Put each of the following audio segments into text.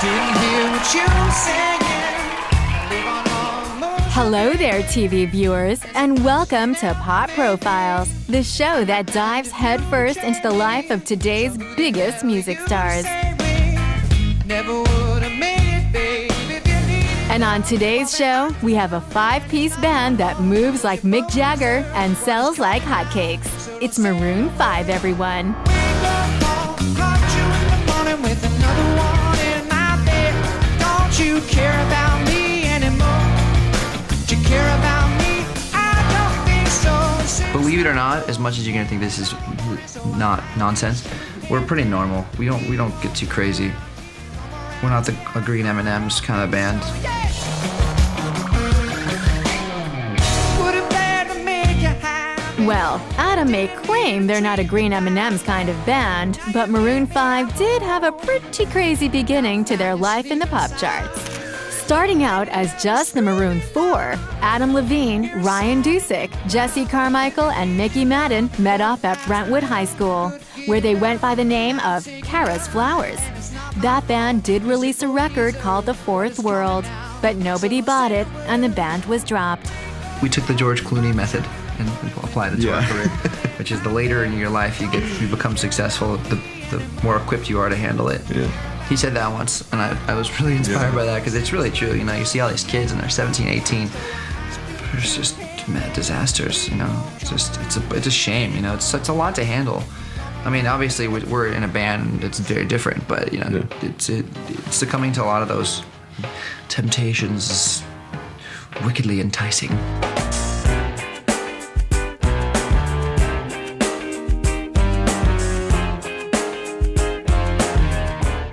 Didn't hear what you were saying. Live on long motion. Hello there, TV viewers, and welcome to Pop Profiles, the show that dives headfirst into the life of today's biggest music stars. Never would have made it, babe, if you need. And on today's show, we have a five-piece band that moves like Mick Jagger and sells like hotcakes. It's Maroon 5, everyone. Wake up, caught you in the morning with another one in my bed. Don't you care about me anymore? Do you care about me? I don't think so. Believe it or not, as much as you're gonna think this is not nonsense, we're pretty normal. We don't get too crazy. We're not a green M&Ms kind of band. Would've been to make you happy. Well, Adam may claim they're not a green M&Ms kind of band, but Maroon 5 did have a pretty crazy beginning to their life in the pop charts. Starting out as just the Maroon 4, Adam Levine, Ryan Dusick, Jesse Carmichael, and Mickey Madden met off at Brentwood High School, where they went by the name of Kara's Flowers. That band did release a record called The Fourth World, but nobody bought it and the band was dropped. We took the George Clooney method and applied it to our career, which is the later in your life you become successful, the more equipped you are to handle it. Yeah. He said that once, and I was really inspired by that because it's really true. You know, you see all these kids and they're 17, 18. It's just mad disasters. You know, it's a shame. You know, it's a lot to handle. I mean, obviously we're in a band that's very different, but you know, it's succumbing to a lot of those temptations is wickedly enticing.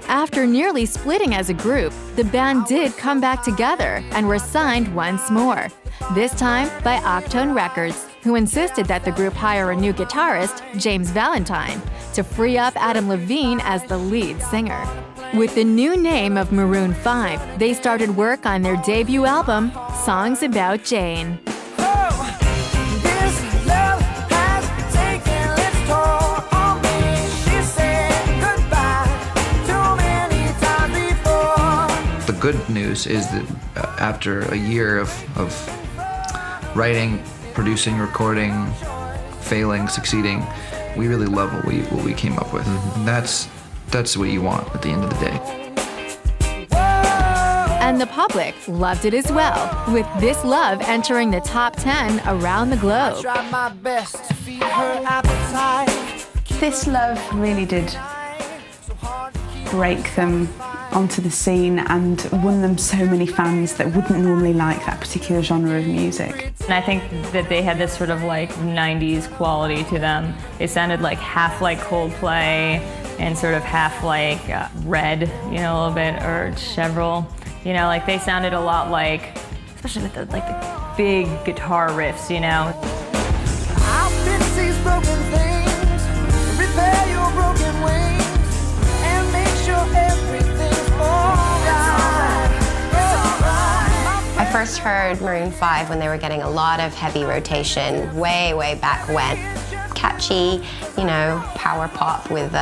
After nearly splitting as a group, the band did come back together and were signed once more, this time by Octone Records, who insisted that the group hire a new guitarist, James Valentine, to free up Adam Levine as the lead singer. With the new name of Maroon 5, they started work on their debut album, Songs About Jane. This love has taken its toll on me. She said goodbye too many times before. The good news is that after a year of writing, producing, recording, failing, succeeding, we really love what we came up with. Mm-hmm. That's what you want at the end of the day. And the public loved it as well, with This Love entering the top 10 around the globe. Tried my best to feed her appetite. This Love really did break them onto the scene and won them so many fans that wouldn't normally like that particular genre of music. And I think that they had this sort of like 90s quality to them. They sounded like half like Coldplay and sort of half like Red, you know, a little bit, or Chevrolet. You know, like they sounded a lot like, especially with the big guitar riffs, you know. I'll fix these broken things, repair your broken wings, and make sure everything's alright. It's alright. I first heard Maroon 5 when they were getting a lot of heavy rotation way back when. Catchy, you know, power pop with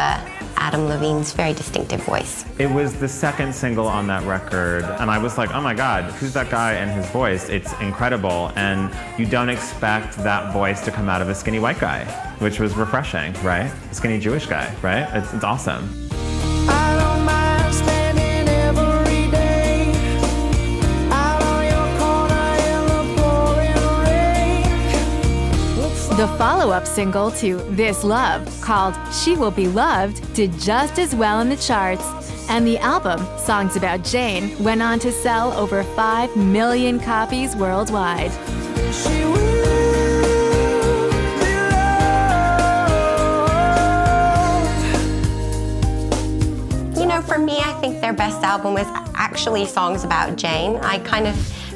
Adam Levine's very distinctive voice. It was the second single on that record, and I was like, oh my God, who's that guy and his voice? It's incredible, and you don't expect that voice to come out of a skinny white guy, which was refreshing, right? A skinny Jewish guy, right? It's awesome. I don't mind spending every day out on your corner in the pouring rain. The follow-up single to This Love, called She Will Be Loved, did just as well in the charts, and the album, Songs About Jane, went on to sell over 5 million copies worldwide. She will be loved. You know, for me, I think their best album was actually Songs About Jane. I kind of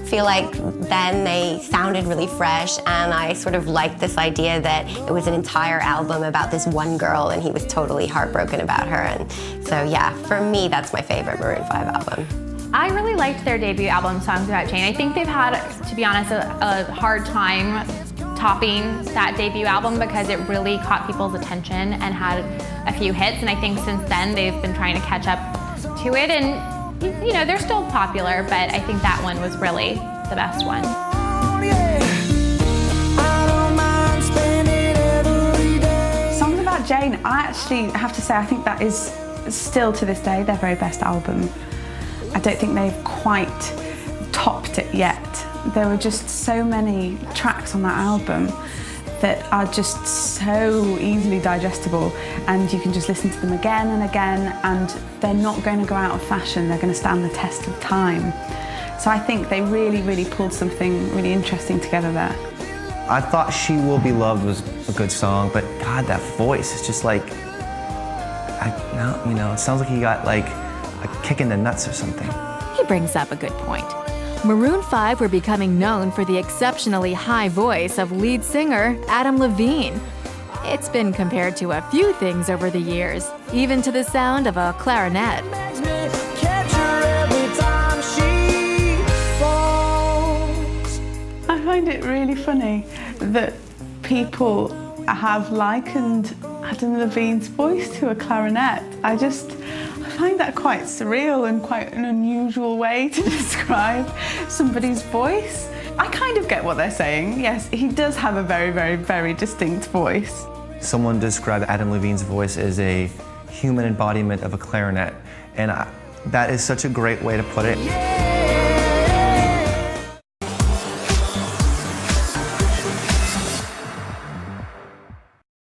feel like then they sounded really fresh, and I sort of liked this idea that it was an entire album about this one girl and he was totally heartbroken about her. And so yeah, for me, that's my favorite Maroon 5 album. I really liked their debut album, Songs About Jane. I think they've had, to be honest, a hard time topping that debut album because it really caught people's attention and had a few hits. And I think since then they've been trying to catch up to it. And you know, they're still popular, but I think that one was really the best one. Songs About Jane, I actually have to say I think that is still to this day their very best album. I don't think they've quite topped it yet. There were just so many tracks on that album that are just so easily digestible, and you can just listen to them again and again, and they're not going to go out of fashion, they're going to stand the test of time. So I think they really, really pulled something really interesting together there. I thought She Will Be Loved was a good song, but God, that voice is just like, it sounds like he got like a kick in the nuts or something. He brings up a good point. Maroon 5 were becoming known for the exceptionally high voice of lead singer Adam Levine. It's been compared to a few things over the years, even to the sound of a clarinet. I find it really funny that people have likened Adam Levine's voice to a clarinet. I find that quite surreal and quite an unusual way to describe somebody's voice. I kind of get what they're saying. Yes, he does have a very, very, very distinct voice. Someone described Adam Levine's voice as a human embodiment of a clarinet, and that is such a great way to put it.